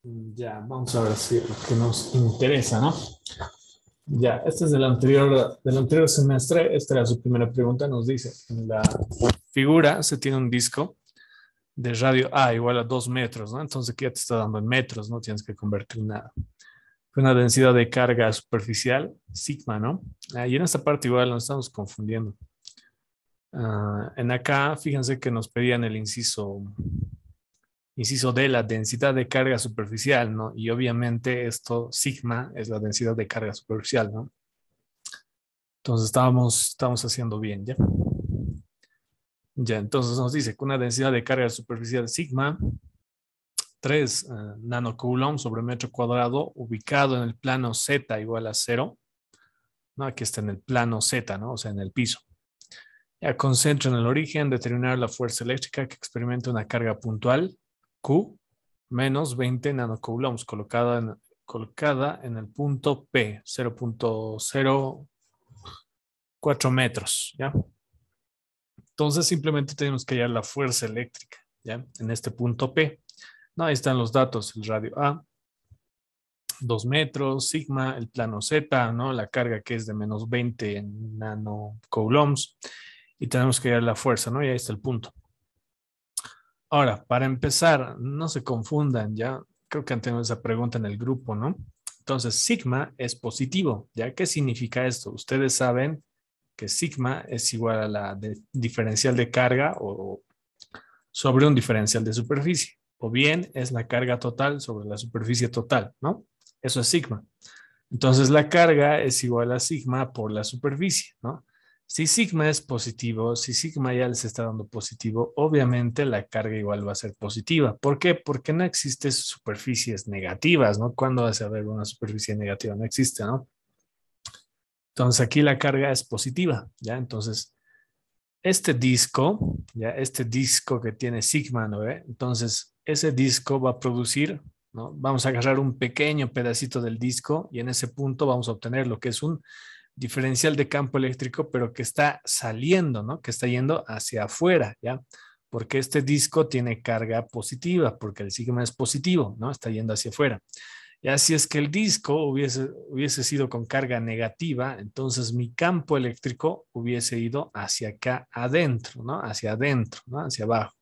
Ya, vamos a ver si lo que nos interesa, ¿no? Ya, este es del anterior semestre. Esta era su primera pregunta. Nos dice, en la figura se tiene un disco de radio A igual a 2 metros, ¿no? Entonces aquí ya te está dando en metros, ¿no? Tienes que convertir una densidad de carga superficial, sigma, ¿no? Y en esta parte igual nos estamos confundiendo. En acá, fíjense que nos pedían el inciso D, la densidad de carga superficial, ¿no? Y obviamente esto, sigma, es la densidad de carga superficial, ¿no? Entonces estamos haciendo bien, ¿ya? Ya, entonces nos dice que una densidad de carga superficial sigma, 3 nanocoulombs sobre metro cuadrado, ubicado en el plano Z igual a 0, ¿no? Aquí está en el plano Z, ¿no? O sea, en el piso. Ya concentra en el origen, determinar la fuerza eléctrica que experimenta una carga puntual, Q, menos 20 nanocoulombs, colocada en el punto P, 0.04 metros, ¿ya? Entonces simplemente tenemos que hallar la fuerza eléctrica, ¿ya? En este punto P. No, ahí están los datos, el radio A, 2 metros, sigma, el plano Z, ¿no? La carga que es de menos 20 nanocoulombs, y tenemos que hallar la fuerza, ¿no? Y ahí está el punto. Ahora, para empezar, no se confundan, ¿ya? Creo que han tenido esa pregunta en el grupo, ¿no? Entonces, sigma es positivo, ¿ya? ¿Qué significa esto? Ustedes saben que sigma es igual a la diferencial de carga o sobre un diferencial de superficie, o bien es la carga total sobre la superficie total, ¿no? Eso es sigma. Entonces la carga es igual a sigma por la superficie, ¿no? Si sigma es positivo, si sigma ya les está dando positivo, obviamente la carga igual va a ser positiva. ¿Por qué? Porque no existen superficies negativas, ¿no? ¿Cuándo vas a ver una superficie negativa? No existe, ¿no? Entonces aquí la carga es positiva, ¿ya? Entonces este disco que tiene sigma, ¿no ve? Entonces, ese disco va a producir, ¿no? Vamos a agarrar un pequeño pedacito del disco y en ese punto vamos a obtener lo que es un diferencial de campo eléctrico, pero que está saliendo, ¿no? Que está yendo hacia afuera, ¿ya? Porque este disco tiene carga positiva, porque el sigma es positivo, ¿no? Está yendo hacia afuera. Ya si es que el disco hubiese sido con carga negativa, entonces mi campo eléctrico hubiese ido hacia acá adentro, ¿no? Hacia adentro, ¿no? Hacia abajo.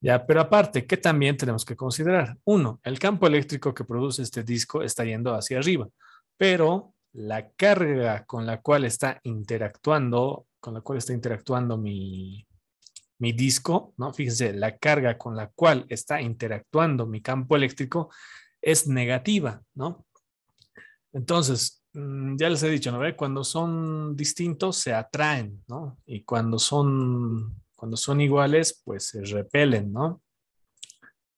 Ya, pero aparte, ¿qué también tenemos que considerar? Uno, el campo eléctrico que produce este disco está yendo hacia arriba, pero la carga con la cual está interactuando mi disco, ¿no? Fíjense, la carga con la cual está interactuando mi campo eléctrico es negativa, ¿no? Entonces, ya les he dicho, ¿no? Cuando son distintos se atraen, ¿no? Y cuando son iguales, pues se repelen, ¿no?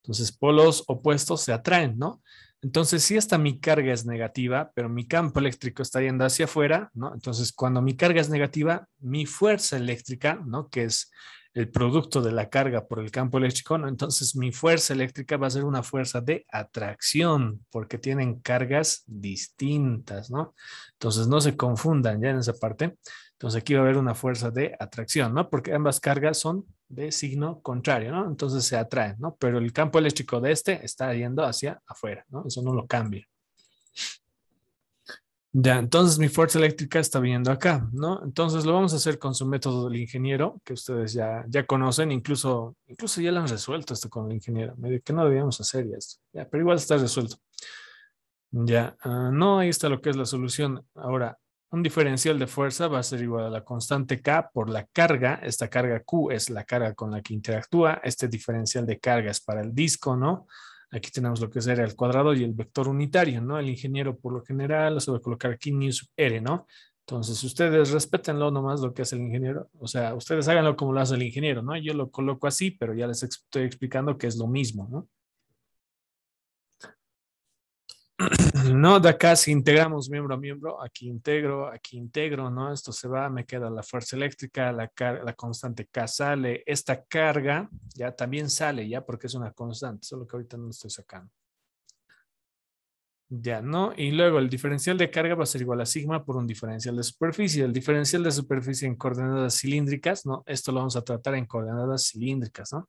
Entonces, polos opuestos se atraen, ¿no? Entonces, si esta mi carga es negativa, pero mi campo eléctrico está yendo hacia afuera, ¿no? Entonces, cuando mi carga es negativa, mi fuerza eléctrica, ¿no? Que es el producto de la carga por el campo eléctrico, ¿no? Entonces, mi fuerza eléctrica va a ser una fuerza de atracción, porque tienen cargas distintas, ¿no? Entonces, no se confundan ya en esa parte. Entonces, aquí va a haber una fuerza de atracción, ¿no? Porque ambas cargas son de signo contrario, ¿no? Entonces se atraen, ¿no? Pero el campo eléctrico de este está yendo hacia afuera, ¿no? Eso no lo cambia. Ya, entonces mi fuerza eléctrica está viniendo acá, ¿no? Entonces lo vamos a hacer con su método del ingeniero, que ustedes ya conocen, incluso ya lo han resuelto esto con el ingeniero. Me dice que no debíamos hacer ya esto, ya, pero igual está resuelto. Ya, no, ahí está lo que es la solución. Ahora, un diferencial de fuerza va a ser igual a la constante K por la carga. Esta carga Q es la carga con la que interactúa. Este diferencial de carga es para el disco, ¿no? Aquí tenemos lo que sería el cuadrado y el vector unitario, ¿no? El ingeniero por lo general se va a colocar aquí nu sub R, ¿no? Entonces, ustedes respétenlo nomás lo que hace el ingeniero. O sea, ustedes háganlo como lo hace el ingeniero, ¿no? Yo lo coloco así, pero ya les estoy explicando que es lo mismo, ¿no? No, de acá si integramos miembro a miembro, aquí integro, ¿no? Esto se va, me queda la fuerza eléctrica, la constante K sale, esta carga ya también sale, ya porque es una constante, solo que ahorita no lo estoy sacando. Ya, ¿no? Y luego el diferencial de carga va a ser igual a sigma por un diferencial de superficie. El diferencial de superficie en coordenadas cilíndricas, ¿no? Esto lo vamos a tratar en coordenadas cilíndricas, ¿no?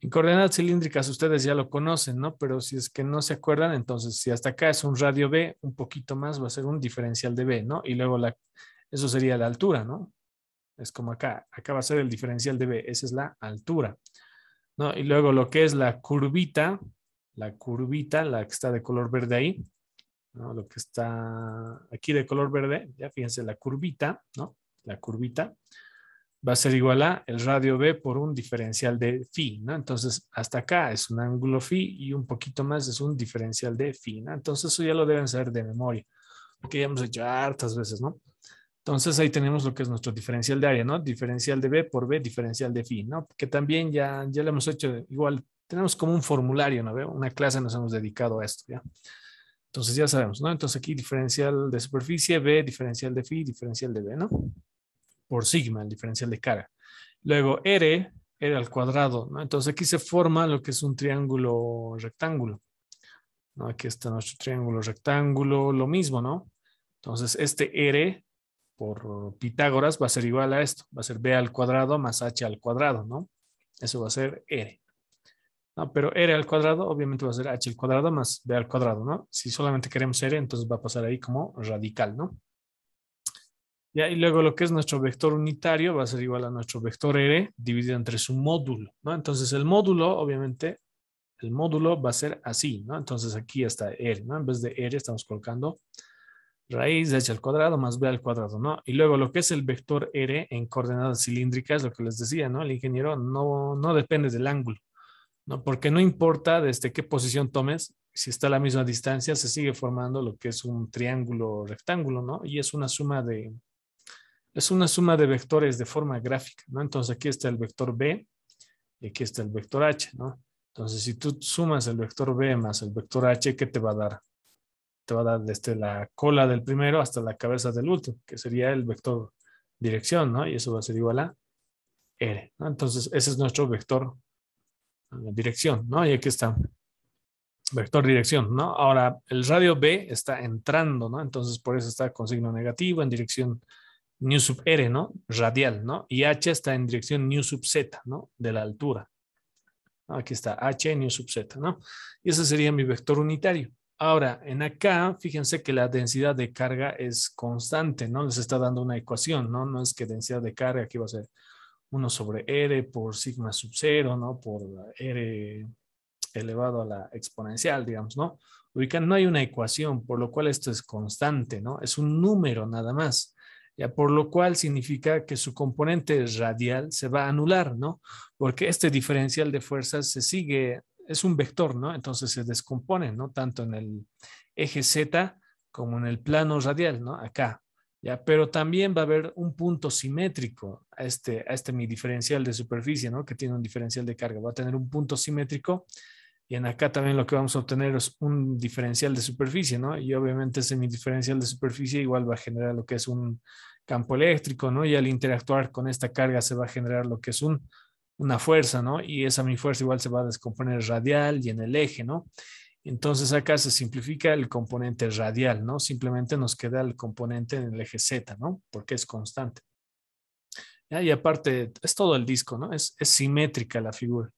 En coordenadas cilíndricas ustedes ya lo conocen, ¿no? Pero si es que no se acuerdan, entonces si hasta acá es un radio B, un poquito más va a ser un diferencial de B, ¿no? Y luego eso sería la altura, ¿no? Es como acá va a ser el diferencial de B, esa es la altura, ¿no? Y luego lo que es la curvita, la que está de color verde ahí, ¿no? Lo que está aquí de color verde, ya fíjense, la curvita, ¿no? La curvita va a ser igual a el radio B por un diferencial de phi, ¿no? Entonces, hasta acá es un ángulo phi y un poquito más es un diferencial de phi, ¿no? Entonces, eso ya lo deben saber de memoria, porque ya hemos hecho hartas veces, ¿no? Entonces, ahí tenemos lo que es nuestro diferencial de área, ¿no? Diferencial de B por B, diferencial de phi, ¿no? Que también ya lo hemos hecho igual. Tenemos como un formulario, ¿no? ¿Veo? Una clase nos hemos dedicado a esto, ¿ya? Entonces, ya sabemos, ¿no? Entonces, aquí diferencial de superficie, B, diferencial de phi, diferencial de B, ¿no? Por sigma, el diferencial de carga. Luego R al cuadrado, ¿no? Entonces aquí se forma lo que es un triángulo rectángulo, ¿no? Aquí está nuestro triángulo rectángulo, lo mismo, ¿no? Entonces este R por Pitágoras va a ser igual a esto, va a ser B al cuadrado más H al cuadrado, ¿no? Eso va a ser R. No, pero R al cuadrado obviamente va a ser H al cuadrado más B al cuadrado, ¿no? Si solamente queremos R, entonces va a pasar ahí como radical, ¿no? Ya, y luego lo que es nuestro vector unitario va a ser igual a nuestro vector R dividido entre su módulo, ¿no? Entonces el módulo, obviamente, el módulo va a ser así, ¿no? Entonces aquí está R, ¿no? En vez de R estamos colocando raíz de h al cuadrado más b al cuadrado, ¿no? Y luego lo que es el vector R en coordenadas cilíndricas, lo que les decía, ¿no? El ingeniero no depende del ángulo, ¿no? Porque no importa desde qué posición tomes, si está a la misma distancia, se sigue formando lo que es un triángulo rectángulo, ¿no? Y es una suma de vectores de forma gráfica, ¿no? Entonces aquí está el vector B y aquí está el vector H, ¿no? Entonces si tú sumas el vector B más el vector H, ¿qué te va a dar? Te va a dar desde la cola del primero hasta la cabeza del último, que sería el vector dirección, ¿no? Y eso va a ser igual a R, ¿no? Entonces ese es nuestro vector dirección, ¿no? Y aquí está, vector dirección, ¿no? Ahora el radio B está entrando, ¿no? Entonces por eso está con signo negativo en dirección nu sub R, ¿no? Radial, ¿no? Y H está en dirección nu sub Z, ¿no? De la altura. Aquí está H nu sub Z, ¿no? Y ese sería mi vector unitario. Ahora, en acá, fíjense que la densidad de carga es constante, ¿no? Les está dando una ecuación, ¿no? No es que densidad de carga aquí va a ser 1 sobre R por sigma sub 0, ¿no? Por R elevado a la exponencial, digamos, ¿no? Ubican, no hay una ecuación, por lo cual esto es constante, ¿no? Es un número nada más, ya, por lo cual significa que su componente radial se va a anular, ¿no? Porque este diferencial de fuerzas se sigue, es un vector, ¿no? Entonces se descompone, ¿no? Tanto en el eje Z como en el plano radial, ¿no? Acá. Ya, pero también va a haber un punto simétrico a este mi diferencial de superficie, ¿no? Que tiene un diferencial de carga. Va a tener un punto simétrico y en acá también lo que vamos a obtener es un diferencial de superficie, ¿no? Y obviamente ese mi diferencial de superficie igual va a generar lo que es un campo eléctrico, ¿no? Y al interactuar con esta carga se va a generar lo que es una fuerza, ¿no? Y esa mi fuerza igual se va a descomponer radial y en el eje, ¿no? Entonces acá se simplifica el componente radial, ¿no? Simplemente nos queda el componente en el eje Z, ¿no? Porque es constante. ¿Ya? Y aparte, es todo el disco, ¿no? Es simétrica la figura.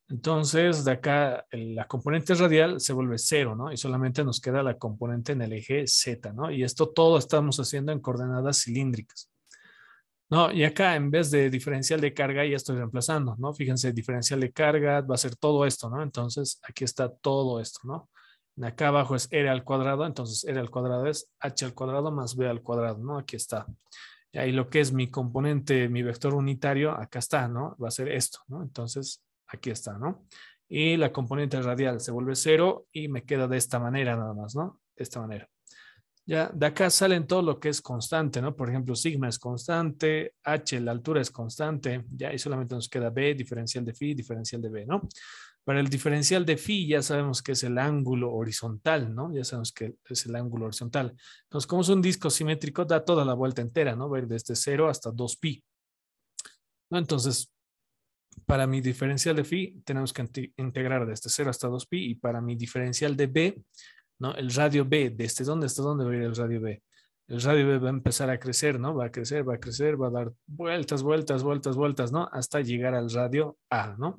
Entonces, de acá la componente radial se vuelve cero, ¿no? Y solamente nos queda la componente en el eje Z, ¿no? Y esto todo estamos haciendo en coordenadas cilíndricas. No, y acá en vez de diferencial de carga ya estoy reemplazando, ¿no? Fíjense, diferencial de carga va a ser todo esto, ¿no? Entonces, aquí está todo esto, ¿no? Acá abajo es R al cuadrado, entonces R al cuadrado es H al cuadrado más B al cuadrado, ¿no? Aquí está. Y ahí lo que es mi componente, mi vector unitario, acá está, ¿no? Va a ser esto, ¿no? Entonces, aquí está, ¿no? Y la componente radial se vuelve cero y me queda de esta manera nada más, ¿no? De esta manera. Ya, de acá salen todo lo que es constante, ¿no? Por ejemplo, sigma es constante, h, la altura es constante, ya, y solamente nos queda b, diferencial de phi, diferencial de b, ¿no? Para el diferencial de phi ya sabemos que es el ángulo horizontal, ¿no? Ya sabemos que es el ángulo horizontal. Entonces, como es un disco simétrico, da toda la vuelta entera, ¿no? Va a ir desde 0 hasta 2pi, ¿no? Entonces, para mi diferencial de phi tenemos que integrar desde 0 hasta 2pi y para mi diferencial de b, ¿no? El radio B, ¿desde dónde hasta dónde va a ir el radio B? El radio B va a empezar a crecer, ¿no? Va a crecer, va a crecer, va a dar vueltas, vueltas, vueltas, vueltas, ¿no? Hasta llegar al radio A, ¿no?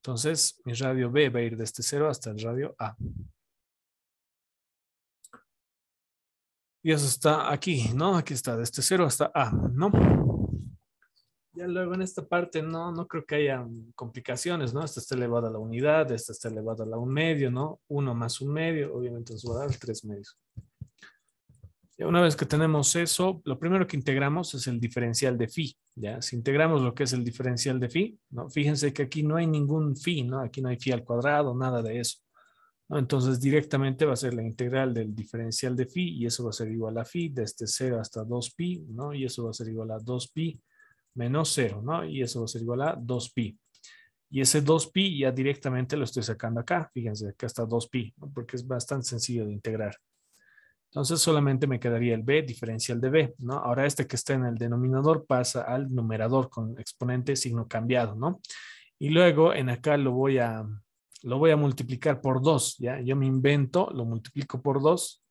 Entonces, mi radio B va a ir desde 0 hasta el radio A. Y eso está aquí, ¿no? Aquí está, desde 0 hasta A, ¿no? Ya luego en esta parte no creo que haya complicaciones, ¿no? Esta está elevada a la unidad, esta está elevada a la 1/2, ¿no? 1 más 1/2, obviamente nos va a dar 3/2. Ya una vez que tenemos eso, lo primero que integramos es el diferencial de phi, ¿ya? Si integramos lo que es el diferencial de phi, ¿no? Fíjense que aquí no hay ningún phi, ¿no? Aquí no hay phi al cuadrado, nada de eso, ¿no? Entonces directamente va a ser la integral del diferencial de phi y eso va a ser igual a phi desde 0 hasta 2pi, ¿no? Y eso va a ser igual a 2pi menos 0, ¿no? Y eso va a ser igual a 2pi. Y ese 2pi ya directamente lo estoy sacando acá. Fíjense, acá está 2pi, ¿no? Porque es bastante sencillo de integrar. Entonces solamente me quedaría el b diferencial de b, ¿no? Ahora este que está en el denominador pasa al numerador con exponente signo cambiado, ¿no? Y luego en acá lo voy a multiplicar por 2, ¿ya? Yo me invento, lo multiplico por 2,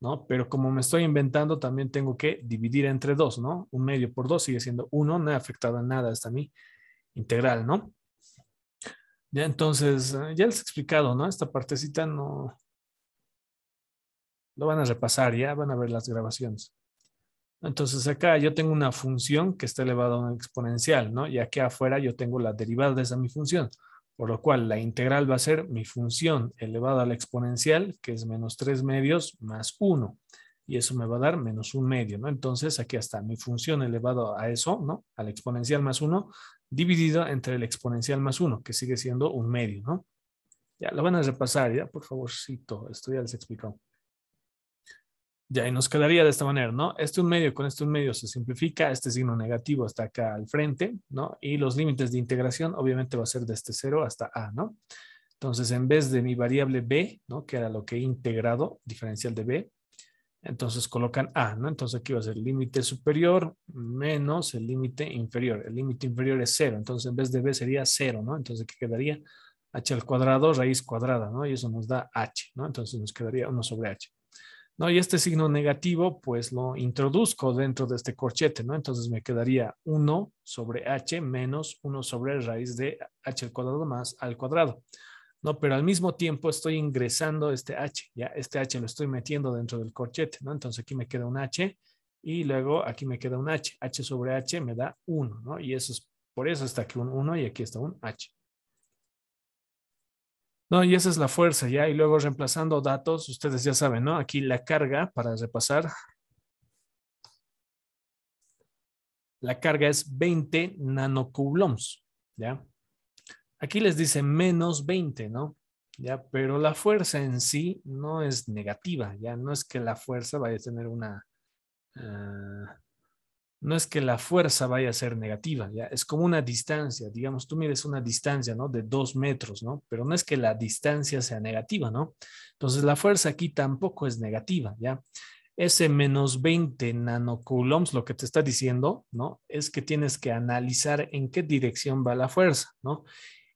¿no? Pero como me estoy inventando, también tengo que dividir entre 2, ¿no? 1/2 por 2 sigue siendo 1, no ha afectado en nada hasta mi integral, ¿no? Ya entonces, ya les he explicado, ¿no? Esta partecita no lo van a repasar, ya van a ver las grabaciones. Entonces acá yo tengo una función que está elevada a una exponencial, ¿no? Y aquí afuera yo tengo la derivada de esa mi función, por lo cual la integral va a ser mi función elevada a la exponencial, que es menos 3/2 más 1. Y eso me va a dar menos 1/2, ¿no? Entonces aquí está mi función elevada a eso, ¿no? A la exponencial más 1, dividido entre el exponencial más 1, que sigue siendo 1/2, ¿no? Ya, lo van a repasar, ya, por favorcito, esto ya les he explicado. Ya, y nos quedaría de esta manera, ¿no? Este 1/2 con este 1/2 se simplifica, este signo negativo está acá al frente, ¿no? Y los límites de integración obviamente va a ser desde 0 hasta A, ¿no? Entonces, en vez de mi variable B, ¿no? Que era lo que he integrado, diferencial de B, entonces colocan A, ¿no? Entonces aquí va a ser el límite superior menos el límite inferior. El límite inferior es 0, entonces en vez de B sería 0, ¿no? Entonces aquí quedaría h al cuadrado, raíz cuadrada, ¿no? Y eso nos da h, ¿no? Entonces nos quedaría 1 sobre h. ¿No? Y este signo negativo, pues lo introduzco dentro de este corchete, ¿no? Entonces me quedaría 1 sobre h menos 1 sobre raíz de h al cuadrado más al cuadrado, ¿no? Pero al mismo tiempo estoy ingresando este h, ¿ya? Este h lo estoy metiendo dentro del corchete, ¿no? Entonces aquí me queda un h y luego aquí me queda un h. H sobre h me da 1, ¿no? Y eso es, por eso está aquí un 1 y aquí está un h. No, y esa es la fuerza, ¿ya? Y luego reemplazando datos, ustedes ya saben, ¿no? Aquí la carga, para repasar, la carga es 20 nanocoulombs, ¿ya? Aquí les dice menos 20, ¿no? ¿Ya? Pero la fuerza en sí no es negativa, ¿ya? No es que la fuerza vaya a tener una... no es que la fuerza vaya a ser negativa, ¿ya? Es como una distancia, digamos, tú mides una distancia, ¿no? De 2 metros, ¿no? Pero no es que la distancia sea negativa, ¿no? Entonces la fuerza aquí tampoco es negativa, ¿ya? Ese menos 20 nanocoulombs lo que te está diciendo, ¿no? Es que tienes que analizar en qué dirección va la fuerza, ¿no?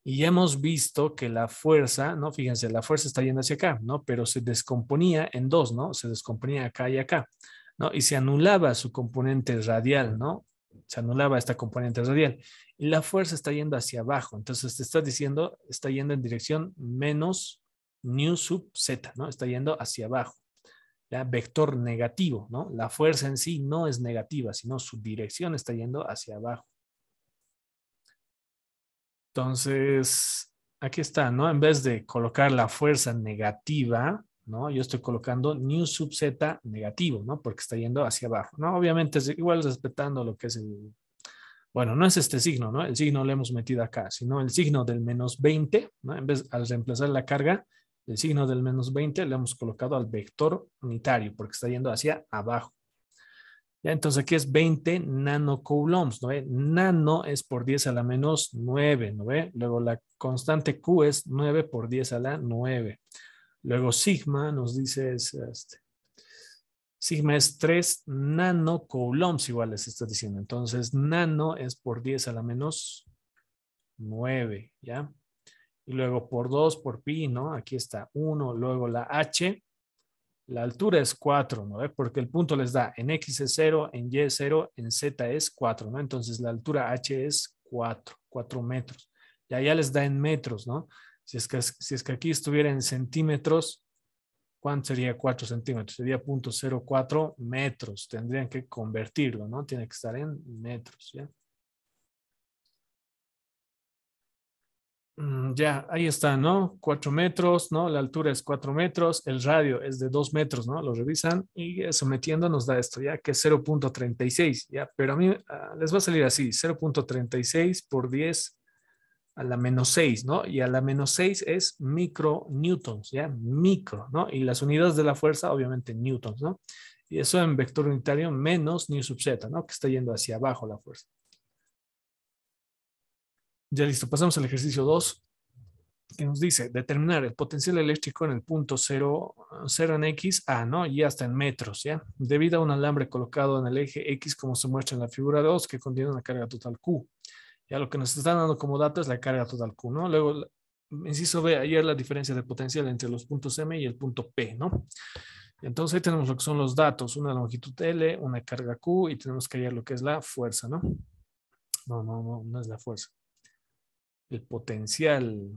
Y ya hemos visto que la fuerza, ¿no? Fíjense, la fuerza está yendo hacia acá, ¿no? Pero se descomponía en dos, ¿no? Se descomponía acá y acá, ¿no? Y se anulaba su componente radial, ¿no? Se anulaba esta componente radial. Y la fuerza está yendo hacia abajo. Entonces te está diciendo, está yendo en dirección menos nu sub z, ¿no? Está yendo hacia abajo. ¿Ya? Vector negativo, ¿no? La fuerza en sí no es negativa, sino su dirección está yendo hacia abajo. Entonces, aquí está, ¿no? En vez de colocar la fuerza negativa, ¿no? Yo estoy colocando nu sub z negativo, ¿no? Porque está yendo hacia abajo, ¿no? Obviamente es igual respetando lo que es el... Bueno, no es este signo, ¿no? El signo lo hemos metido acá, sino el signo del menos 20, ¿no? En vez, al reemplazar la carga, el signo del menos 20 le hemos colocado al vector unitario, porque está yendo hacia abajo. Ya, entonces aquí es 20 nanocoulombs, ¿no ve? Nano es por 10 a la menos 9, ¿no ve? Luego la constante Q es 9 por 10 a la 9. Luego sigma nos dice, sigma es 3 nanocoulombs, igual les está diciendo. Entonces nano es por 10 a la menos 9, ¿ya? Y luego por 2 por pi, ¿no? Aquí está 1, luego la H. La altura es 4, ¿no? Porque el punto les da en X es 0, en Y es 0, en Z es 4, ¿no? Entonces la altura H es 4 metros. Ya les da en metros, ¿no? Si es que aquí estuviera en centímetros, ¿cuánto sería 4 centímetros? Sería 0.04 metros. Tendrían que convertirlo, ¿no? Tiene que estar en metros, ¿ya? Ya, ahí está, ¿no? 4 metros, ¿no? La altura es 4 metros, el radio es de 2 metros, ¿no? Lo revisan y eso metiendo nos da esto, ya que es 0.36, ¿ya? Pero a mí les va a salir así, 0.36 por 10 a la menos 6, ¿no? Y a la menos 6 es micronewtons, ¿ya? Micro, ¿no? Y las unidades de la fuerza, obviamente, newtons, ¿no? Y eso en vector unitario menos nu sub z, ¿no? Que está yendo hacia abajo la fuerza. Ya listo, pasamos al ejercicio 2, que nos dice determinar el potencial eléctrico en el punto 0, 0 en X, ¿no? Y hasta en metros, ¿ya? Debido a un alambre colocado en el eje X, como se muestra en la figura 2, que contiene una carga total Q. Ya lo que nos están dando como dato es la carga total Q, ¿no? Luego, inciso B, ayer la diferencia de potencial entre los puntos M y el punto P, ¿no? Entonces ahí tenemos lo que son los datos, una longitud L, una carga Q y tenemos que hallar lo que es la fuerza, ¿no? No es la fuerza. El potencial.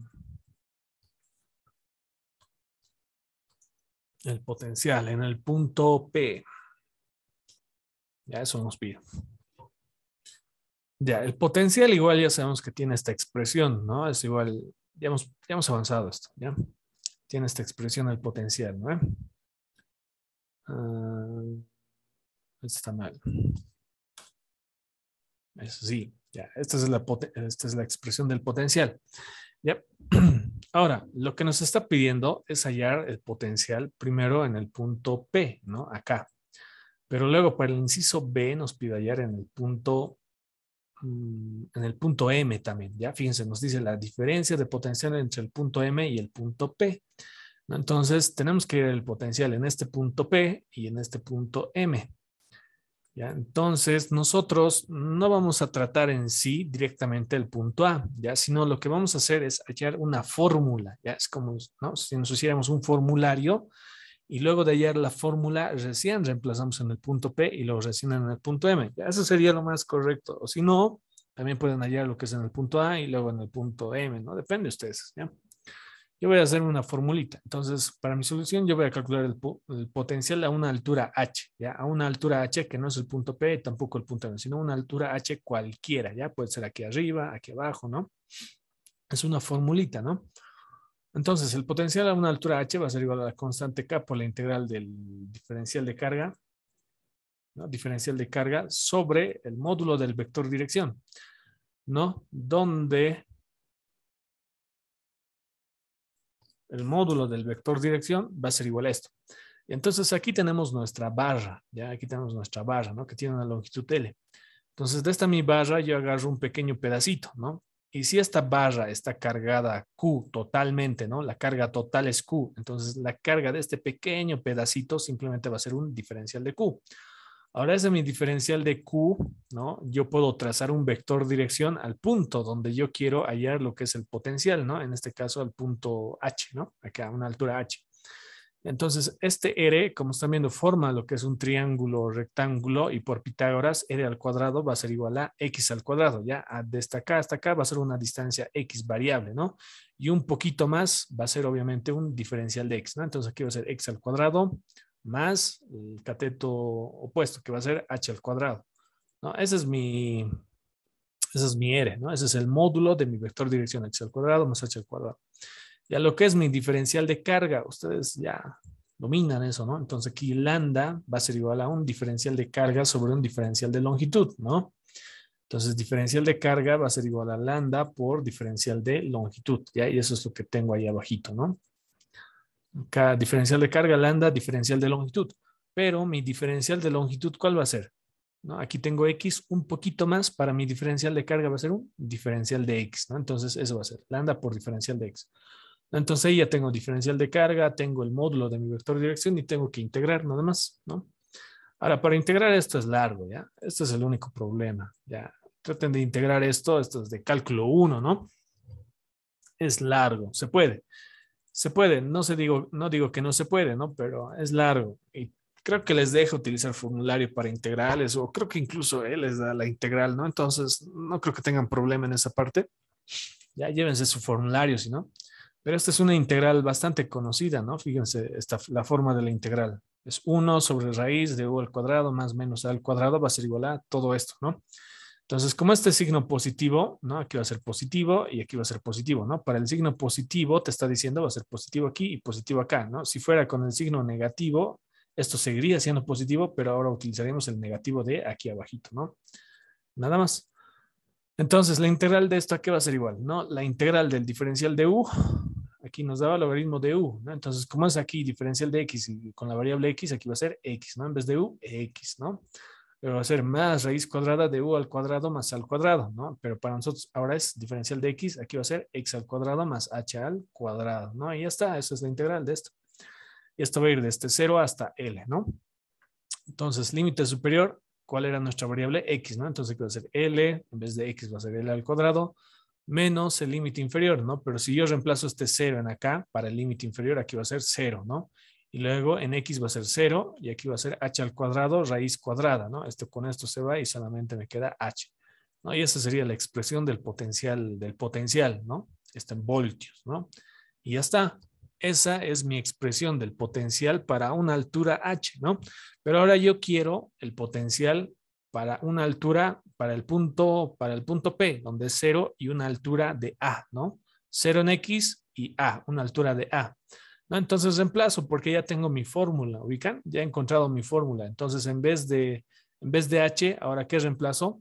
El potencial en el punto P. Ya eso nos pide. Ya, el potencial igual ya sabemos que tiene esta expresión, ¿no? Es igual, ya hemos avanzado esto, ¿ya? Tiene esta expresión el potencial, ¿no? Esto está mal. Eso sí, ya, esta es la expresión del potencial. ¿Ya? Ahora, lo que nos está pidiendo es hallar el potencial primero en el punto P, ¿no? Acá. Pero luego para el inciso B nos pide hallar en el punto M también, ¿ya? Fíjense, nos dice la diferencia de potencial entre el punto M y el punto P, ¿no? Entonces, tenemos que ver el potencial en este punto P y en este punto M, ¿ya? Entonces, nosotros no vamos a tratar en sí directamente el punto A, ¿ya? Sino lo que vamos a hacer es hallar una fórmula, ¿ya? Es como, ¿no? Si nos hiciéramos un formulario y luego de hallar la fórmula, recién reemplazamos en el punto P y luego recién en el punto M. Ya, eso sería lo más correcto. O si no, también pueden hallar lo que es en el punto A y luego en el punto M, ¿no? Depende de ustedes, ¿ya? Yo voy a hacer una formulita. Entonces, para mi solución, yo voy a calcular el potencial a una altura h, ¿ya? A una altura h que no es el punto P, tampoco el punto M, sino una altura h cualquiera, ¿ya? Puede ser aquí arriba, aquí abajo, ¿no? Es una formulita, ¿no? Entonces, el potencial a una altura h va a ser igual a la constante k por la integral del diferencial de carga, ¿no? Diferencial de carga sobre el módulo del vector dirección, ¿no? Donde el módulo del vector dirección va a ser igual a esto. Entonces, aquí tenemos nuestra barra, ¿ya? Aquí tenemos nuestra barra, ¿no? Que tiene una longitud L. Entonces, de esta mi barra yo agarro un pequeño pedacito, ¿no? Y si esta barra está cargada Q totalmente, ¿no? La carga total es Q. Entonces, la carga de este pequeño pedacito simplemente va a ser un diferencial de Q. Ahora ese mi diferencial de Q, ¿no? Yo puedo trazar un vector dirección al punto donde yo quiero hallar lo que es el potencial, ¿no? En este caso al punto H, ¿no? Acá a una altura H. Entonces, este R, como están viendo, forma lo que es un triángulo rectángulo y por Pitágoras, R al cuadrado va a ser igual a X al cuadrado, ¿ya? Desde acá hasta acá va a ser una distancia X variable, ¿no? Y un poquito más va a ser obviamente un diferencial de X, ¿no? Entonces aquí va a ser X al cuadrado más el cateto opuesto, que va a ser H al cuadrado, ¿no? Ese es mi R, ¿no? Ese es el módulo de mi vector dirección X al cuadrado más H al cuadrado. Ya lo que es mi diferencial de carga, ustedes ya dominan eso, ¿no? Entonces aquí lambda va a ser igual a un diferencial de carga sobre un diferencial de longitud, ¿no? Entonces diferencial de carga va a ser igual a lambda por diferencial de longitud, ¿ya? Y eso es lo que tengo ahí abajito, ¿no? Cada diferencial de carga, lambda, diferencial de longitud. Pero mi diferencial de longitud, ¿cuál va a ser? ¿No? Aquí tengo X un poquito más, para mi diferencial de carga va a ser un diferencial de X, ¿no? Entonces eso va a ser lambda por diferencial de X. Entonces ahí ya tengo diferencial de carga, tengo el módulo de mi vector de dirección y tengo que integrar nada más, ¿no? Ahora, para integrar esto es largo, ¿ya? Este es el único problema, ¿ya? Traten de integrar esto es de cálculo 1, ¿no? Es largo, se puede. Se puede, no digo que no se puede, ¿no? Pero es largo y creo que les deja utilizar formulario para integrales o creo que incluso él les da la integral, ¿no? Entonces, no creo que tengan problema en esa parte. Ya llévense su formulario, si no. Pero esta es una integral bastante conocida, ¿no? Fíjense, la forma de la integral. Es 1 sobre raíz de u al cuadrado más menos a al cuadrado va a ser igual a todo esto, ¿no? Entonces, como este signo positivo, ¿no? Aquí va a ser positivo y aquí va a ser positivo, ¿no? Para el signo positivo te está diciendo va a ser positivo aquí y positivo acá, ¿no? Si fuera con el signo negativo, esto seguiría siendo positivo, pero ahora utilizaremos el negativo de aquí abajito, ¿no? Nada más. Entonces, la integral de esto, ¿a qué va a ser igual? ¿No? La integral del diferencial de u, aquí nos daba el logaritmo de u, ¿no? Entonces, como es aquí diferencial de x y con la variable x, aquí va a ser x, ¿no? En vez de u, x, ¿no? Pero va a ser más raíz cuadrada de u al cuadrado más al cuadrado, ¿no? Pero para nosotros ahora es diferencial de x, aquí va a ser x al cuadrado más h al cuadrado, ¿no? Y ya está, eso es la integral de esto. Y esto va a ir desde 0 hasta l, ¿no? Entonces, límite superior, ¿cuál era nuestra variable? X, ¿no? Entonces aquí va a ser L, en vez de X va a ser L al cuadrado, menos el límite inferior, ¿no? Pero si yo reemplazo este 0 en acá, para el límite inferior, aquí va a ser 0, ¿no? Y luego en X va a ser 0 y aquí va a ser H al cuadrado, raíz cuadrada, ¿no? Esto con esto se va y solamente me queda H, ¿no? Y esa sería la expresión del potencial, ¿no? Está en voltios, ¿no? Y ya está. Esa es mi expresión del potencial para una altura H, ¿no? Pero ahora yo quiero el potencial para una altura, para el punto P, donde es 0 y una altura de A, ¿no? 0 en X y A, una altura de A. ¿No? Entonces reemplazo porque ya tengo mi fórmula, ¿ubican? Ya he encontrado mi fórmula. Entonces en vez de H, ¿ahora qué reemplazo?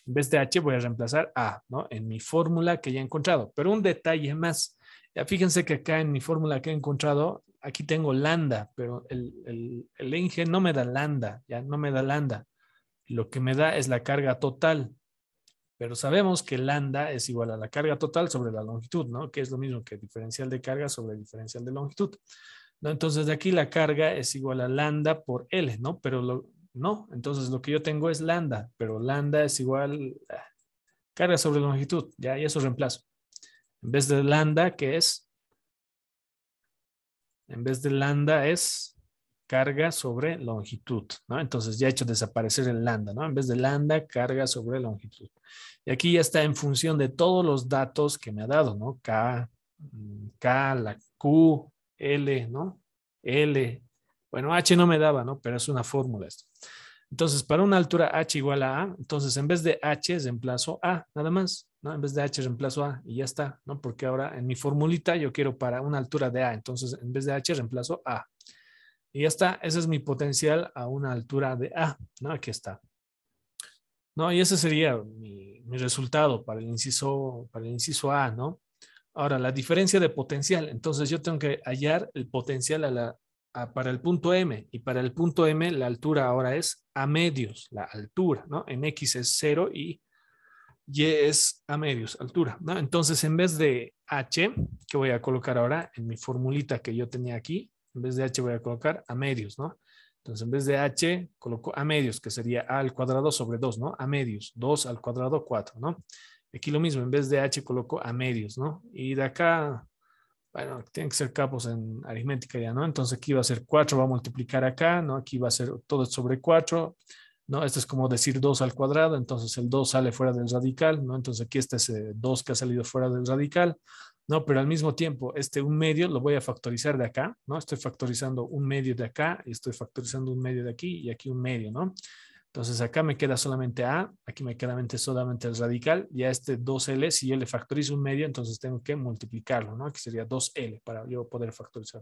En vez de H voy a reemplazar A, ¿no? En mi fórmula que ya he encontrado. Pero un detalle más. Ya fíjense que acá en mi fórmula que he encontrado, aquí tengo lambda, pero el Inge no me da lambda, ya no me da lambda. Lo que me da es la carga total. Pero sabemos que lambda es igual a la carga total sobre la longitud, ¿no? Que es lo mismo que diferencial de carga sobre diferencial de longitud. ¿No? Entonces de aquí la carga es igual a lambda por L, ¿no? Pero no, entonces lo que yo tengo es lambda, pero lambda es igual a carga sobre longitud, ya, y eso reemplazo. En vez de lambda, ¿qué es? En vez de lambda es carga sobre longitud, ¿no? Entonces ya he hecho desaparecer el lambda, ¿no? En vez de lambda, carga sobre longitud. Y aquí ya está en función de todos los datos que me ha dado, ¿no? K, la Q, L, ¿no? L. Bueno, H no me daba, ¿no? Pero es una fórmula esto. Entonces, para una altura H igual a A, entonces en vez de H reemplazo A, nada más, ¿no? En vez de H reemplazo A y ya está, ¿no? Porque ahora en mi formulita yo quiero para una altura de A, entonces en vez de H reemplazo A. Y ya está, ese es mi potencial a una altura de A, ¿no? Aquí está. ¿No? Y ese sería mi resultado para el inciso A, ¿no? Ahora, la diferencia de potencial. Entonces, yo tengo que hallar el potencial para el punto M. Y para el punto M, la altura ahora es A medios, la altura, ¿no? En X es 0 y Y es A medios, altura, ¿no? Entonces, en vez de H, que voy a colocar ahora en mi formulita que yo tenía aquí, en vez de H voy a colocar A medios, ¿no? Entonces, en vez de H, coloco A medios, que sería A al cuadrado sobre 2, ¿no? A medios, 2 al cuadrado, 4, ¿no? Aquí lo mismo, en vez de H coloco A medios, ¿no? Y de acá, bueno, tienen que ser capos en aritmética ya, ¿no? Entonces aquí va a ser 4, va a multiplicar acá, ¿no? Aquí va a ser todo sobre 4, ¿no? Esto es como decir 2 al cuadrado, entonces el 2 sale fuera del radical, ¿no? Entonces aquí está ese 2 que ha salido fuera del radical, ¿no? Pero al mismo tiempo, este 1/2 lo voy a factorizar de acá, ¿no? Estoy factorizando 1/2 de acá y estoy factorizando 1/2 de aquí y aquí 1/2, ¿no? Entonces acá me queda solamente A, aquí me queda solamente el radical, y a este 2L, si yo le factorizo 1/2, entonces tengo que multiplicarlo, ¿no? Aquí sería 2L para yo poder factorizar.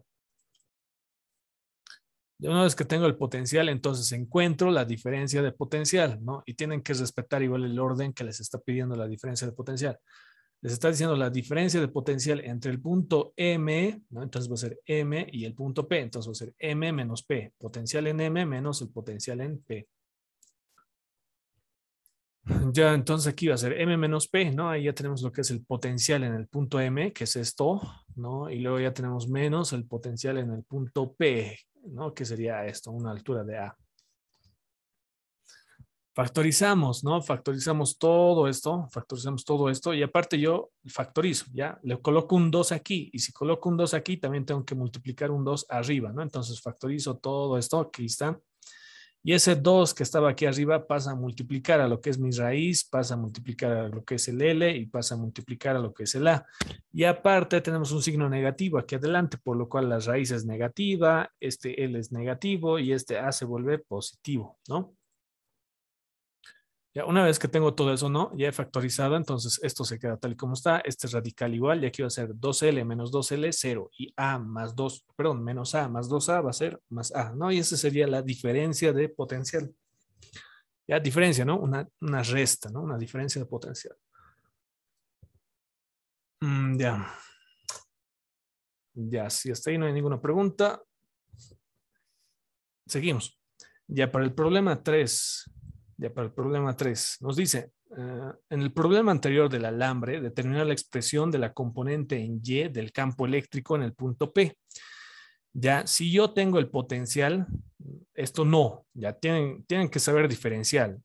Y una vez que tengo el potencial, entonces encuentro la diferencia de potencial, ¿no? Y tienen que respetar igual el orden que les está pidiendo la diferencia de potencial. Les está diciendo la diferencia de potencial entre el punto M, ¿no? Entonces va a ser M y el punto P. Entonces va a ser M menos P. Potencial en M menos el potencial en P. Ya, entonces aquí va a ser M menos P, ¿no? Ahí ya tenemos lo que es el potencial en el punto M, que es esto, ¿no? Y luego ya tenemos menos el potencial en el punto P, ¿no? Que sería esto, una altura de A. Factorizamos, ¿no? Factorizamos todo esto y aparte yo factorizo, ¿ya? Le coloco un 2 aquí y si coloco un 2 aquí también tengo que multiplicar un 2 arriba, ¿no? Entonces factorizo todo esto, aquí está. Y ese 2 que estaba aquí arriba pasa a multiplicar a lo que es mi raíz, pasa a multiplicar a lo que es el L y pasa a multiplicar a lo que es el A. Y aparte tenemos un signo negativo aquí adelante, por lo cual la raíz es negativa, este L es negativo y este A se vuelve positivo, ¿no? Ya una vez que tengo todo eso, ¿no? Ya he factorizado, entonces esto se queda tal y como está. Este es radical igual y aquí va a ser 2L menos 2L, 0. Y A más 2, perdón, menos A más 2A va a ser más A, ¿no? Y esa sería la diferencia de potencial. Ya diferencia, ¿no? Una resta, ¿no? Una diferencia de potencial. Ya. Ya, si hasta ahí no hay ninguna pregunta, seguimos. Ya para el problema 3, nos dice, en el problema anterior del alambre, determinar la expresión de la componente en Y del campo eléctrico en el punto P. Ya, si yo tengo el potencial, esto no, ya tienen que saber diferenciar,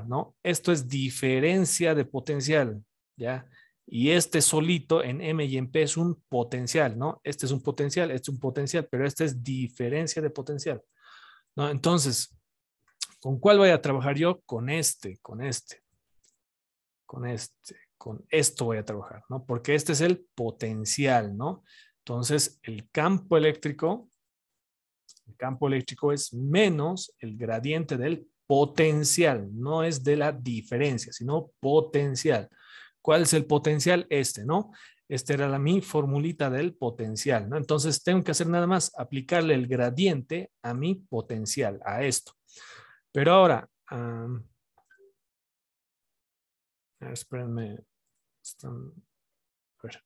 ¿no? Esto es diferencia de potencial, ¿ya? Y este solito en M y en P es un potencial, ¿no? Este es un potencial, este es un potencial, pero este es diferencia de potencial, ¿no? Entonces, ¿con cuál voy a trabajar yo? Con esto voy a trabajar, ¿no? Porque este es el potencial, ¿no? Entonces, el campo eléctrico es menos el gradiente del potencial, no es de la diferencia, sino potencial. ¿Cuál es el potencial? Este, ¿no? Esta era mi formulita del potencial, ¿no? Entonces, tengo que hacer nada más aplicarle el gradiente a mi potencial, a esto. Pero ahora, espérenme. A ver.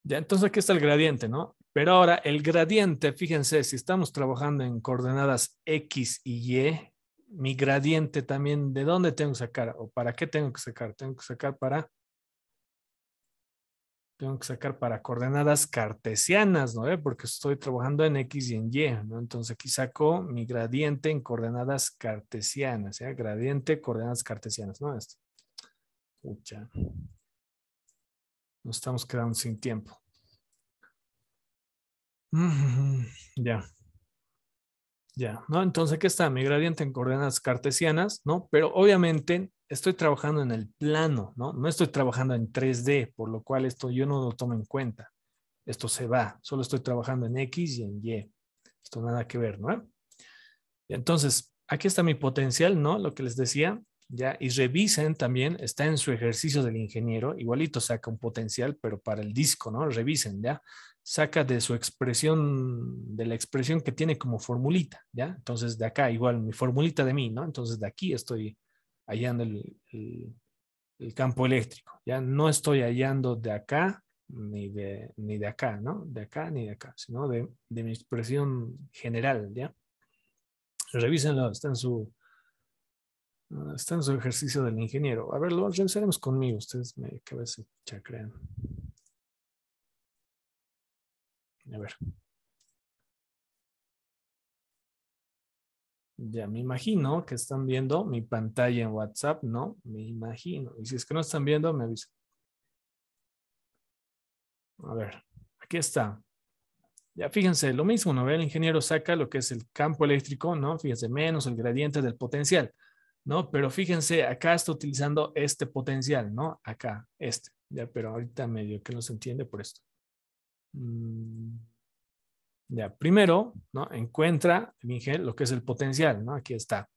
Ya, entonces aquí está el gradiente, ¿no? Pero ahora el gradiente, fíjense, si estamos trabajando en coordenadas X y Y, mi gradiente también, ¿de dónde tengo que sacar? ¿O para qué tengo que sacar? Tengo que sacar para coordenadas cartesianas, ¿no? Porque estoy trabajando en X y en Y, ¿no? Entonces aquí saco mi gradiente en coordenadas cartesianas, ¿ya? Gradiente, coordenadas cartesianas, ¿no? Esto. Pucha. Nos estamos quedando sin tiempo. Ya. Ya, ¿no? Entonces aquí está mi gradiente en coordenadas cartesianas, ¿no? Pero obviamente estoy trabajando en el plano, ¿no? No estoy trabajando en 3D, por lo cual esto yo no lo tomo en cuenta. Esto se va, solo estoy trabajando en X y en Y. Esto nada que ver, ¿no? Entonces, aquí está mi potencial, ¿no? Lo que les decía, ya, y revisen también, está en su ejercicio del ingeniero, igualito saca un potencial, pero para el disco, ¿no? Revisen, ¿ya? Saca de su expresión, de la expresión que tiene como formulita, ¿ya? Entonces, de acá, igual, mi formulita de mí, ¿no? Entonces, de aquí estoy hallando el campo eléctrico, ¿ya? No estoy hallando de acá ni de acá, ¿no? De acá ni de acá, sino de mi expresión general, ¿ya? Revísenlo, está en su ejercicio del ingeniero. A ver, lo revisaremos conmigo. Ustedes me cabeza chacrean. A ver. Ya me imagino que están viendo mi pantalla en WhatsApp, ¿no? Me imagino. Y si es que no están viendo, me avisan. A ver, aquí está. Ya fíjense, lo mismo, ¿no? El ingeniero saca lo que es el campo eléctrico, ¿no? Fíjense, menos el gradiente del potencial, ¿no? Pero fíjense, acá está utilizando este potencial, ¿no? Acá, este. Ya, pero ahorita medio que no se entiende por esto. Ya, primero, ¿no? Encuentra lo que es el potencial, ¿no? Aquí está.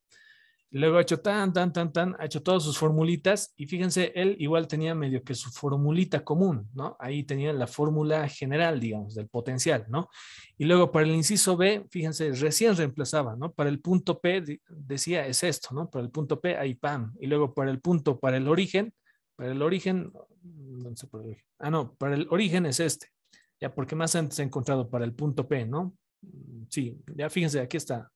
Luego ha hecho ha hecho todas sus formulitas y fíjense, él igual tenía medio que su formulita común, ¿no? Ahí tenía la fórmula general, digamos, del potencial, ¿no? Y luego para el inciso B, fíjense, recién reemplazaba, ¿no? Para el punto P decía es esto, ¿no? Para el punto P ahí pam. Y luego para el origen, ¿dónde está para el origen? Ah, no, para el origen es este. Ya, porque más antes he encontrado para el punto P, ¿no? Sí, ya fíjense, aquí está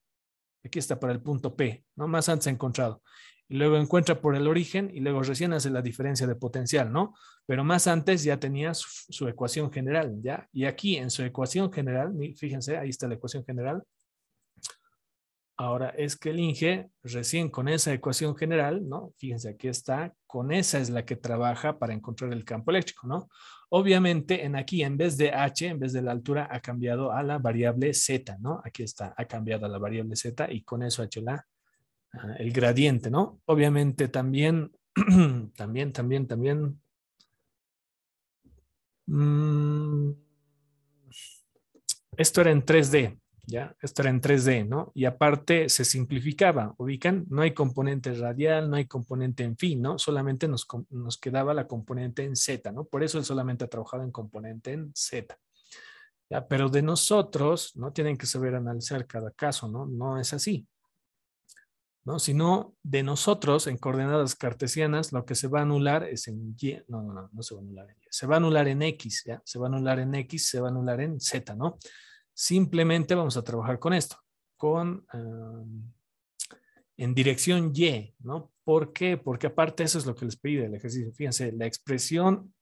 para el punto P, ¿no? Más antes he encontrado. Y luego encuentra por el origen y luego recién hace la diferencia de potencial, ¿no? Pero más antes ya tenía su ecuación general, ¿ya? Y aquí en su ecuación general, fíjense, ahí está la ecuación general. Ahora es que el Inge, recién con esa ecuación general, ¿no? Fíjense, aquí está, con esa es la que trabaja para encontrar el campo eléctrico, ¿no? Obviamente, en aquí, en vez de h, en vez de la altura, ha cambiado a la variable z, ¿no? Aquí está, ha cambiado a la variable z y con eso ha hecho el gradiente, ¿no? Obviamente también, también, mmm, esto era en 3D, ¿ya? Esto era en 3D, ¿no? Y aparte se simplificaba, ubican, no hay componente radial, no hay componente en fin, ¿no? Solamente nos quedaba la componente en Z, ¿no? Por eso él solamente ha trabajado en componente en Z. ¿Ya? Pero de nosotros, ¿no? Tienen que saber analizar cada caso, ¿no? No es así, ¿no? Sino de nosotros, en coordenadas cartesianas, lo que se va a anular es en Y, no se va a anular en Y, se va a anular en X, ¿ya? Se va a anular en X, se va a anular en Z, ¿no? Simplemente vamos a trabajar con esto, con en dirección Y, ¿no? ¿Por qué? Porque aparte eso es lo que les pide el ejercicio. Fíjense, la expresión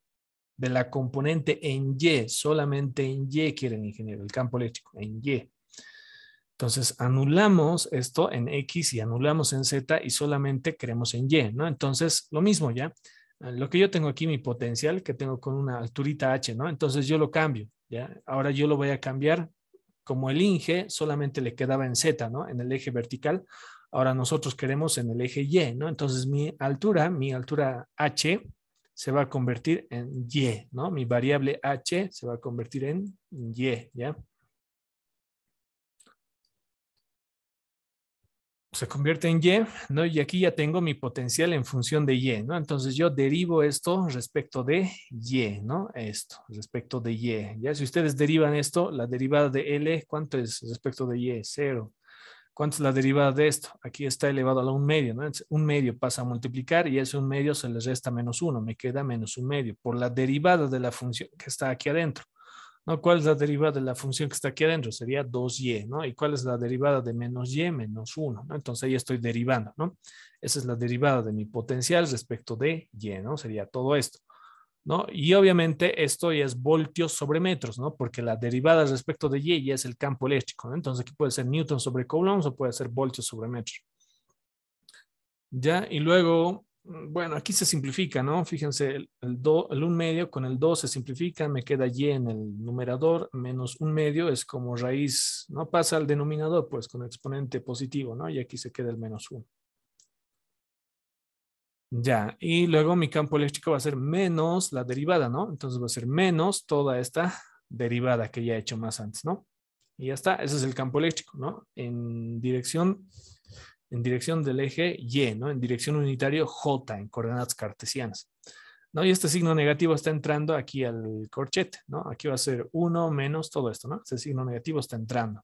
de la componente en Y, solamente en Y quieren ingeniero, el campo eléctrico, en Y. Entonces anulamos esto en X y anulamos en Z y solamente queremos en Y, ¿no? Entonces lo mismo ya. Lo que yo tengo aquí, mi potencial, que tengo con una alturita H, ¿no? Entonces yo lo cambio, ¿ya? Ahora yo lo voy a cambiar como el Inge solamente le quedaba en Z, ¿no? En el eje vertical. Ahora nosotros queremos en el eje Y, ¿no? Entonces mi altura H se va a convertir en Y, ¿no? Mi variable H se va a convertir en Y, ¿ya? Se convierte en Y, ¿no? Y aquí ya tengo mi potencial en función de Y, ¿no? Entonces yo derivo esto respecto de Y, ¿no? Esto, respecto de Y. Ya si ustedes derivan esto, la derivada de L, ¿cuánto es respecto de Y? Cero. ¿Cuánto es la derivada de esto? Aquí está elevado a la 1/2, ¿no? Entonces, 1/2 pasa a multiplicar y ese 1/2 se le resta -1, me queda -1/2 por la derivada de la función que está aquí adentro. ¿No? ¿Cuál es la derivada de la función que está aquí adentro? Sería 2y, ¿no? ¿Y cuál es la derivada de -y? -1, ¿no? Entonces ahí estoy derivando, ¿no? Esa es la derivada de mi potencial respecto de y, ¿no? Sería todo esto, ¿no? Y obviamente esto ya es voltios sobre metros, ¿no? Porque la derivada respecto de y ya es el campo eléctrico, ¿no? Entonces aquí puede ser Newton sobre Coulomb o puede ser voltios sobre metros. ¿Ya? Y luego, bueno, aquí se simplifica, ¿no? Fíjense, el 1/2 con el 2 se simplifica, me queda y en el numerador, menos 1/2 es como raíz, no pasa al denominador, pues con exponente positivo, ¿no? Y aquí se queda el -1. Ya, y luego mi campo eléctrico va a ser menos la derivada, ¿no? Entonces va a ser menos toda esta derivada que ya he hecho más antes, ¿no? Y ya está, ese es el campo eléctrico, ¿no? En dirección del eje Y, ¿no? En dirección unitario J, en coordenadas cartesianas. ¿No? Y este signo negativo está entrando aquí al corchete, ¿no? Aquí va a ser 1 menos todo esto, ¿no? Este signo negativo está entrando.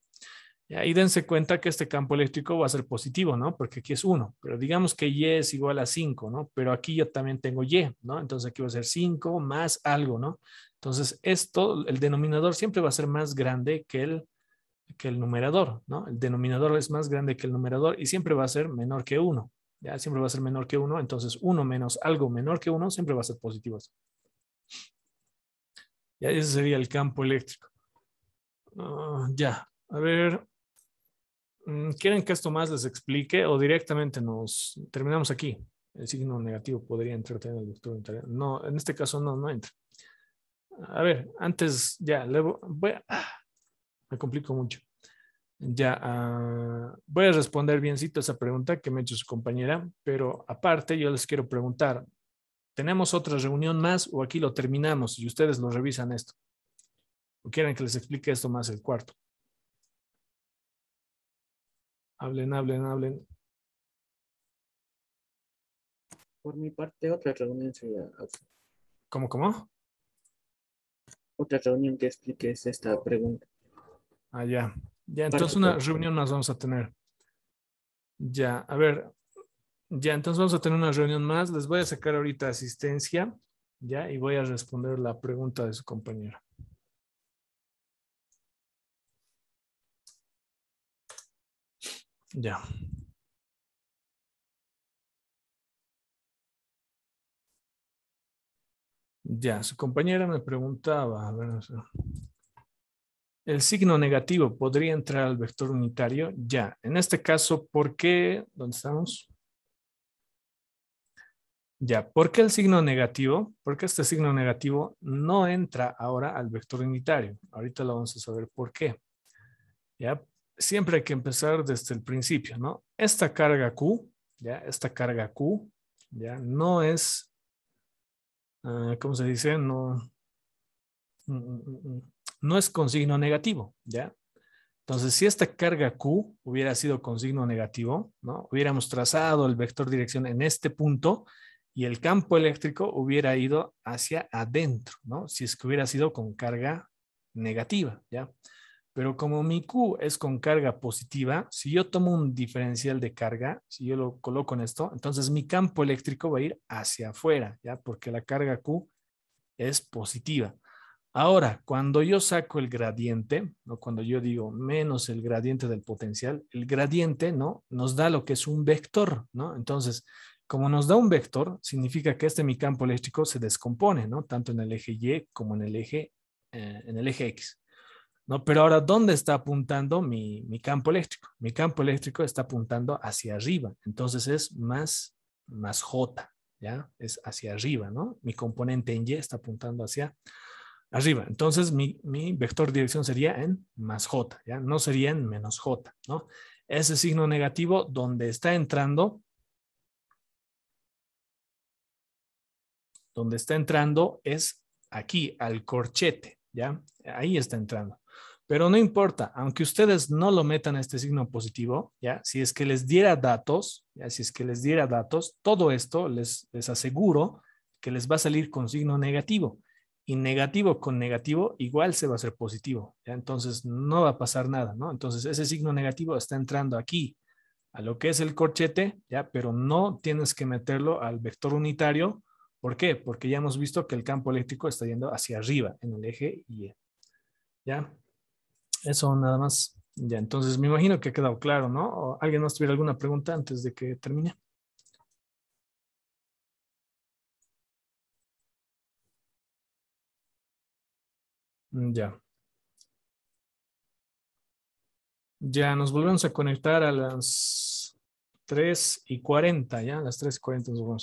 Y ahí dense cuenta que este campo eléctrico va a ser positivo, ¿no? Porque aquí es 1, pero digamos que Y es igual a 5, ¿no? Pero aquí yo también tengo Y, ¿no? Entonces aquí va a ser 5 más algo, ¿no? Entonces esto, el denominador siempre va a ser más grande que el numerador, ¿no? El denominador es más grande que el numerador y siempre va a ser menor que 1, ¿ya? Siempre va a ser menor que 1, entonces 1 menos algo menor que 1 siempre va a ser positivo. Ya ese sería el campo eléctrico. Ya, a ver, ¿quieren que esto más les explique o directamente nos terminamos aquí? El signo negativo podría entrar en el vector unitario. No, en este caso no entra. A ver, antes ya, me complico mucho. Ya, voy a responder biencito esa pregunta que me ha hecho su compañera, pero aparte yo les quiero preguntar, ¿tenemos otra reunión más o aquí lo terminamos y ustedes lo revisan esto? ¿O quieren que les explique esto más el cuarto? Hablen. Por mi parte, otra reunión sería ¿Cómo? otra reunión que expliques esta pregunta. Ya. Ya, entonces Parte una todo. reunión más vamos a tener. Ya, a ver, ya, entonces vamos a tener una reunión más. Les voy a sacar ahorita asistencia, ya, y voy a responder la pregunta de su compañera. Ya. Ya, su compañera me preguntaba, a ver, El signo negativo podría entrar al vector unitario. Ya, en este caso, ¿por qué? ¿Dónde estamos? Ya, ¿por qué el signo negativo? Porque este signo negativo no entra ahora al vector unitario. Ahorita lo vamos a saber por qué. Ya, siempre hay que empezar desde el principio, ¿no? Esta carga Q, ya, esta carga Q, ya, no es, ¿cómo se dice? No, no es con signo negativo, ¿ya? Entonces, si esta carga Q hubiera sido con signo negativo, ¿no? Hubiéramos trazado el vector dirección en este punto y el campo eléctrico hubiera ido hacia adentro, ¿no? Si es que hubiera sido con carga negativa, ¿ya? Pero como mi Q es con carga positiva, si yo tomo un diferencial de carga, si yo lo coloco en esto, entonces mi campo eléctrico va a ir hacia afuera, ¿ya? Porque la carga Q es positiva. Ahora, cuando yo saco el gradiente, ¿no? Cuando yo digo menos el gradiente del potencial, el gradiente, ¿no? Nos da lo que es un vector, ¿no? Entonces, como nos da un vector, significa que mi campo eléctrico se descompone, ¿no? Tanto en el eje Y como en el eje X, ¿no? Pero ahora, ¿dónde está apuntando mi campo eléctrico? Mi campo eléctrico está apuntando hacia arriba, entonces es más J, ¿ya? Es hacia arriba, ¿no? Mi componente en Y está apuntando hacia arriba. Entonces, mi vector de dirección sería en más J, ¿ya? No sería en menos J, ¿no? Ese signo negativo donde está entrando es aquí, al corchete, ¿ya? Ahí está entrando. Pero no importa, aunque ustedes no lo metan a este signo positivo, ¿ya? Si es que les diera datos, ¿ya? Si es que les diera datos, todo esto les aseguro que les va a salir con signo negativo. Y negativo con negativo igual se va a hacer positivo, ¿ya? Entonces no va a pasar nada, ¿no? Entonces ese signo negativo está entrando aquí a lo que es el corchete, ¿ya? Pero no tienes que meterlo al vector unitario. ¿Por qué? Porque ya hemos visto que el campo eléctrico está yendo hacia arriba en el eje Y, ¿ya? Eso nada más. Ya, entonces me imagino que ha quedado claro, ¿no? ¿O alguien más tuviera alguna pregunta antes de que termine? Ya. Ya nos volvemos a conectar a las 3:40, ¿ya? A las 3:40 nos volvemos a